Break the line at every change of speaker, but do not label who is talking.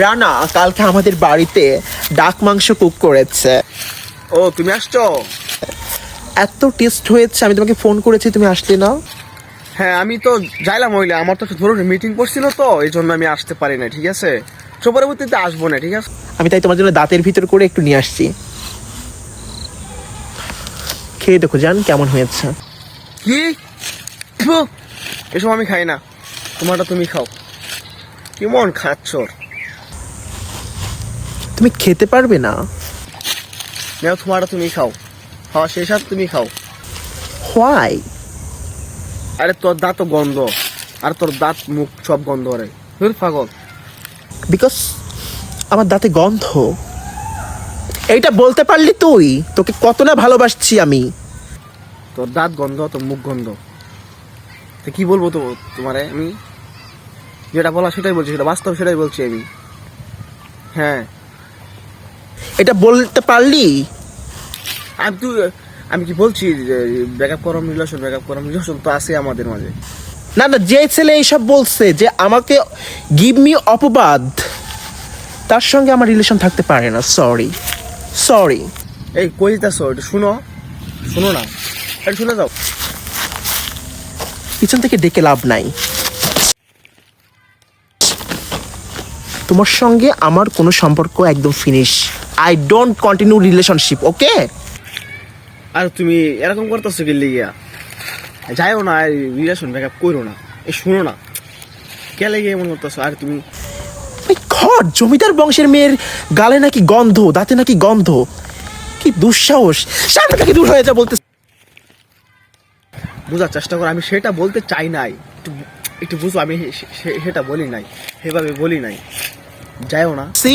রানা কালকে আমাদের বাড়িতে ডাক মাংস কুক করেছে।
ও তুমি আসছো?
এত টেস্ট হয়েছে, আমি তোমাকে ফোন করেছি, তুমি আসলে না।
হ্যাঁ আমি তো যাইলাম, হইলে আমার তো একটু ধরুন মিটিং করছিল, তো এই জন্য আমি আসতে পারি না। ঠিক আছে, তো পরবর্তীতে আসবো না। ঠিক আছে,
আমি তাই তোমার জন্য দাঁতের ভিতর করে একটু নিয়ে আসছি, খেয়ে দেখো জান কেমন হয়েছে।
কি ফু, এসব আমি খাই না, তোমারটা তুমি খাও। কেমন খাচ্ছ?
তুমি খেতে পারবে না?
নাও তোমারটা তুমি খাও। হ্যাঁ সেই সাথে তুমি খাও।
হোয়াই?
আরে তোর দাঁত তো গন্ধ, আর তোর দাঁত মুখ সব গন্ধ রে, ধুর পাগল।
বিকজ আমার দাঁতে গন্ধ। এইটা বলতে পারলি তুই? তোকে কত না ভালোবাসছি আমি।
তোর দাঁত গন্ধ, তোর মুখ গন্ধ, তো কি বলবো তো তোমারে আমি? যেটা বলা সেটাই বলছি, সেটা বাস্তব, সেটাই বলছি আমি। হ্যাঁ
এটা বলতে পারলি?
আমি কি বলছি যে ব্রেকআপ করম রিলেশন তো আছে আমাদের মাঝে।
না না, যে ছেলে এইসব বলছে যে আমাকে গিভ মি অপবাদ, তার সঙ্গে আমার রিলেশন থাকতে পারে না। Sorry sorry.
এই কই যাচ্ছ? একটু শুনো, শুনো না, একটু শুনে যাও।
পিছন থেকে ডেকে লাভ নাই। তোমার সঙ্গে আমার কোনো সম্পর্ক একদম finish. I don't continue relationship, okay?
আর তুমি এরকম করতেছো কি লিগিয়া? যাইও না, রিলেশন ব্রেকআপ করো না। এই শুনো না, কে লেগে এমন করতেছো? আর তুমি
ঘর জমিদার বংশের মেয়ের গালে নাকি গন্ধ, দাঁতে নাকি গন্ধ, কি দুঃসাহস! সামনে থেকে দূর হয়ে যা বলতে।
বোঝার চেষ্টা করো, আমি সেটা বলতে চাই নাই। একটু একটু বুঝো, আমি সেটা বলি নাই, সেভাবে বলি নাই। যাইও না।
সি